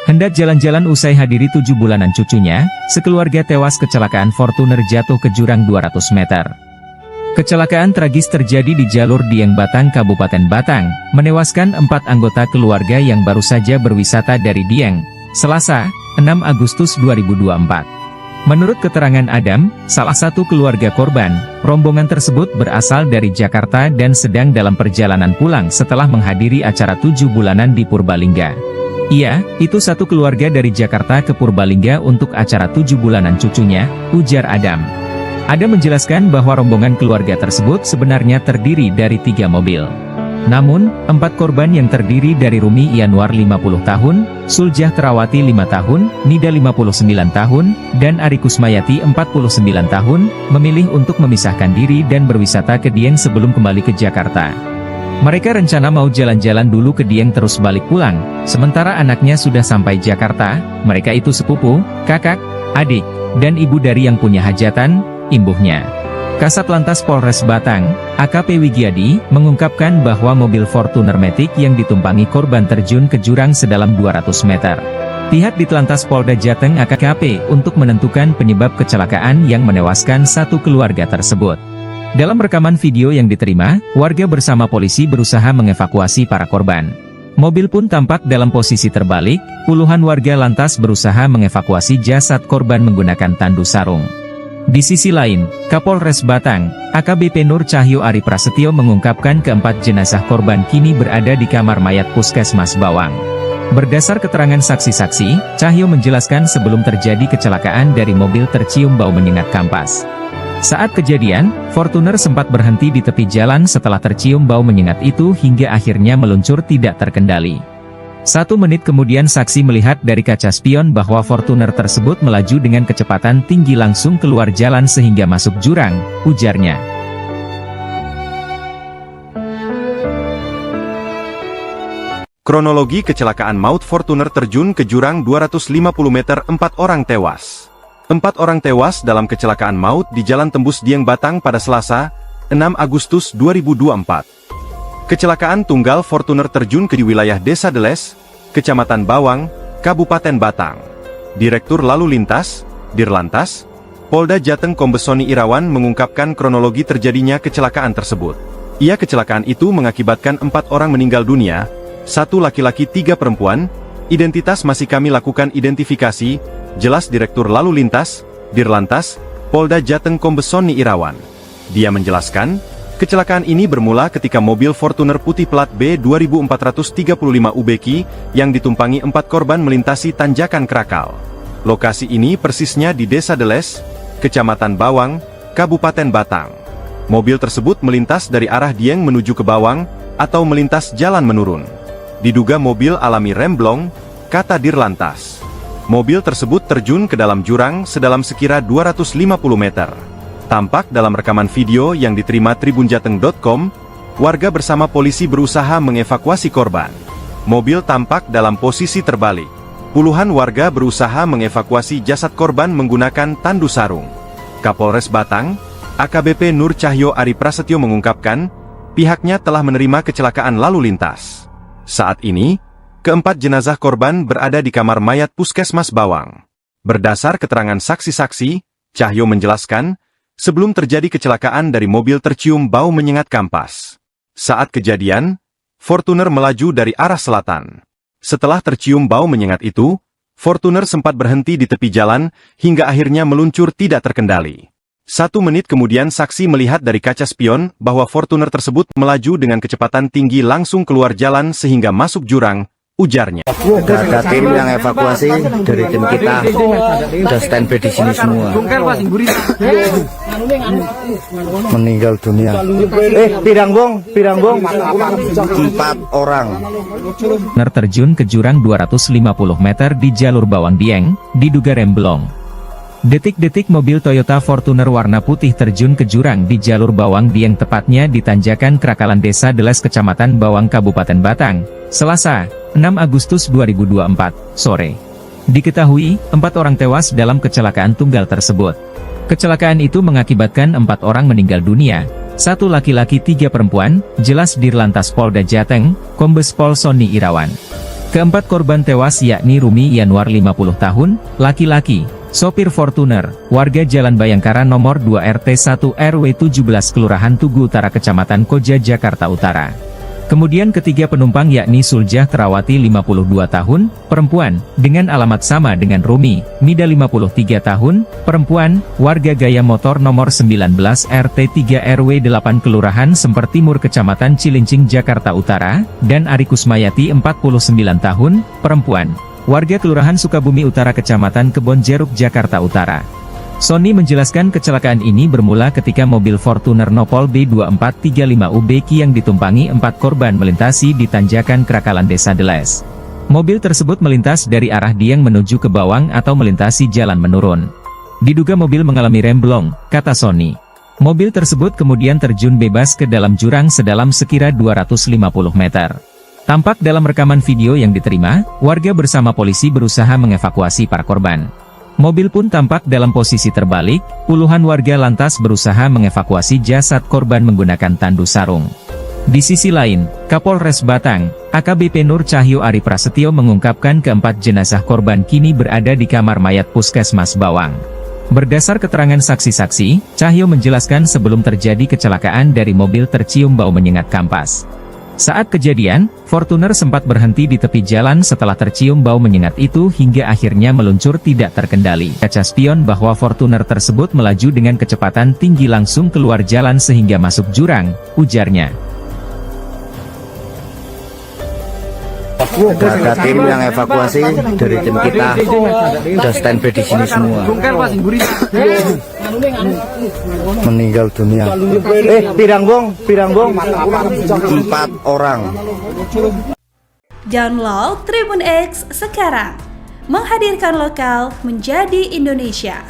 Hendak jalan-jalan usai hadiri 7 bulanan cucunya, sekeluarga tewas kecelakaan Fortuner jatuh ke jurang 200 meter. Kecelakaan tragis terjadi di jalur Dieng Batang, Kabupaten Batang, menewaskan 4 anggota keluarga yang baru saja berwisata dari Dieng, Selasa, 6 Agustus 2024. Menurut keterangan Adam, salah satu keluarga korban, rombongan tersebut berasal dari Jakarta dan sedang dalam perjalanan pulang setelah menghadiri acara 7 bulanan di Purbalingga. Iya, itu satu keluarga dari Jakarta ke Purbalingga untuk acara 7 bulanan cucunya, ujar Adam. Adam menjelaskan bahwa rombongan keluarga tersebut sebenarnya terdiri dari 3 mobil. Namun, 4 korban yang terdiri dari Rumi Yanuar 50 tahun, Suljah Terawati 5 tahun, Nida 59 tahun, dan Ari Kusmayati 49 tahun, memilih untuk memisahkan diri dan berwisata ke Dieng sebelum kembali ke Jakarta. Mereka rencana mau jalan-jalan dulu ke Dieng terus balik pulang, sementara anaknya sudah sampai Jakarta. Mereka itu sepupu, kakak, adik, dan ibu dari yang punya hajatan, imbuhnya. Kasat Lantas Polres Batang, AKP Wigiadi, mengungkapkan bahwa mobil Fortuner Matic yang ditumpangi korban terjun ke jurang sedalam 200 meter. Pihak Ditlantas Polda Jateng AKP untuk menentukan penyebab kecelakaan yang menewaskan satu keluarga tersebut. Dalam rekaman video yang diterima, warga bersama polisi berusaha mengevakuasi para korban. Mobil pun tampak dalam posisi terbalik, puluhan warga lantas berusaha mengevakuasi jasad korban menggunakan tandu sarung. Di sisi lain, Kapolres Batang, AKBP Nur Cahyo Ari Prasetyo mengungkapkan keempat jenazah korban kini berada di kamar mayat Puskesmas Bawang. Berdasar keterangan saksi-saksi, Cahyo menjelaskan sebelum terjadi kecelakaan dari mobil tercium bau menyengat kampas. Saat kejadian, Fortuner sempat berhenti di tepi jalan setelah tercium bau menyengat itu hingga akhirnya meluncur tidak terkendali. 1 menit kemudian saksi melihat dari kaca spion bahwa Fortuner tersebut melaju dengan kecepatan tinggi langsung keluar jalan sehingga masuk jurang, ujarnya. Kronologi kecelakaan maut Fortuner terjun ke jurang 250 meter, 4 orang tewas. 4 orang tewas dalam kecelakaan maut di Jalan Tembus Dieng Batang pada Selasa, 6 Agustus 2024. Kecelakaan tunggal Fortuner terjun ke di wilayah Desa Deles, Kecamatan Bawang, Kabupaten Batang. Direktur Lalu Lintas, Dirlantas, Polda Jateng Kombes Sony Irawan mengungkapkan kronologi terjadinya kecelakaan tersebut. Kecelakaan itu mengakibatkan 4 orang meninggal dunia, 1 laki-laki 3 perempuan, identitas masih kami lakukan identifikasi, jelas Direktur Lalu Lintas, Dirlantas, Polda Jateng Kombes Sony Irawan. Dia menjelaskan, kecelakaan ini bermula ketika mobil Fortuner putih plat B 2435 UBQ yang ditumpangi 4 korban melintasi tanjakan Krakal. Lokasi ini persisnya di Desa Deles, Kecamatan Bawang, Kabupaten Batang. Mobil tersebut melintas dari arah Dieng menuju ke Bawang, atau melintas jalan menurun. Diduga mobil alami remblong, kata Dirlantas. Mobil tersebut terjun ke dalam jurang sedalam sekira 250 meter. Tampak dalam rekaman video yang diterima tribunjateng.com, warga bersama polisi berusaha mengevakuasi korban. Mobil tampak dalam posisi terbalik. Puluhan warga berusaha mengevakuasi jasad korban menggunakan tandu sarung. Kapolres Batang, AKBP Nur Cahyo Ari Prasetyo mengungkapkan, pihaknya telah menerima kecelakaan lalu lintas. Saat ini, keempat jenazah korban berada di kamar mayat Puskesmas Bawang. Berdasar keterangan saksi-saksi, Cahyo menjelaskan, sebelum terjadi kecelakaan dari mobil tercium bau menyengat kampas. Saat kejadian, Fortuner melaju dari arah selatan. Setelah tercium bau menyengat itu, Fortuner sempat berhenti di tepi jalan, hingga akhirnya meluncur tidak terkendali. 1 menit kemudian saksi melihat dari kaca spion bahwa Fortuner tersebut melaju dengan kecepatan tinggi langsung keluar jalan sehingga masuk jurang, ujarnya. Ada tim yang evakuasi dari tim kita, udah standby di sini semua. Meninggal dunia. Pirang bong. 4 orang. Terjun ke jurang 250 meter di jalur Bawang Dieng, diduga remblong. Detik-detik mobil Toyota Fortuner warna putih terjun ke jurang di jalur Bawang Dieng, tepatnya di tanjakan Krakalan Desa Deles Kecamatan Bawang Kabupaten Batang, Selasa, 6 Agustus 2024, sore. Diketahui, 4 orang tewas dalam kecelakaan tunggal tersebut. Kecelakaan itu mengakibatkan 4 orang meninggal dunia, 1 laki-laki 3 perempuan, jelas Dirlantas Polda Jateng, Kombes Pol Sony Irawan. Keempat korban tewas yakni Rumi Yanuar 50 tahun, laki-laki, sopir Fortuner, warga Jalan Bayangkara nomor 2 RT 1 RW 17 Kelurahan Tugu Utara Kecamatan Koja Jakarta Utara. Kemudian ketiga penumpang yakni Suljah Terawati 52 tahun, perempuan, dengan alamat sama dengan Rumi, Mida 53 tahun, perempuan, warga Gaya Motor nomor 19 RT 3 RW 8 Kelurahan Semper Timur Kecamatan Cilincing Jakarta Utara, dan Ari Kusmayati 49 tahun, perempuan, warga Kelurahan Sukabumi Utara Kecamatan Kebon Jeruk Jakarta Utara. Sony menjelaskan kecelakaan ini bermula ketika mobil Fortuner Nopol B2435UB yang ditumpangi 4 korban melintasi di tanjakan Krakalan Desa Deles. Mobil tersebut melintas dari arah Dieng menuju ke Bawang atau melintasi jalan menurun. Diduga mobil mengalami remblong, kata Sony. Mobil tersebut kemudian terjun bebas ke dalam jurang sedalam sekira 250 meter. Tampak dalam rekaman video yang diterima, warga bersama polisi berusaha mengevakuasi para korban. Mobil pun tampak dalam posisi terbalik, puluhan warga lantas berusaha mengevakuasi jasad korban menggunakan tandu sarung. Di sisi lain, Kapolres Batang, AKBP Nur Cahyo Ari Prasetyo mengungkapkan keempat jenazah korban kini berada di kamar mayat Puskesmas Bawang. Berdasar keterangan saksi-saksi, Cahyo menjelaskan sebelum terjadi kecelakaan dari mobil tercium bau menyengat kampas. Saat kejadian, Fortuner sempat berhenti di tepi jalan setelah tercium bau menyengat itu hingga akhirnya meluncur tidak terkendali. Kaca spion bahwa Fortuner tersebut melaju dengan kecepatan tinggi langsung keluar jalan sehingga masuk jurang, ujarnya. Ada tim yang evakuasi dari tim kita, sudah standby di sini semua. Meninggal dunia. Pirangbong, 4 orang. Download Tribun X sekarang, menghadirkan lokal menjadi Indonesia.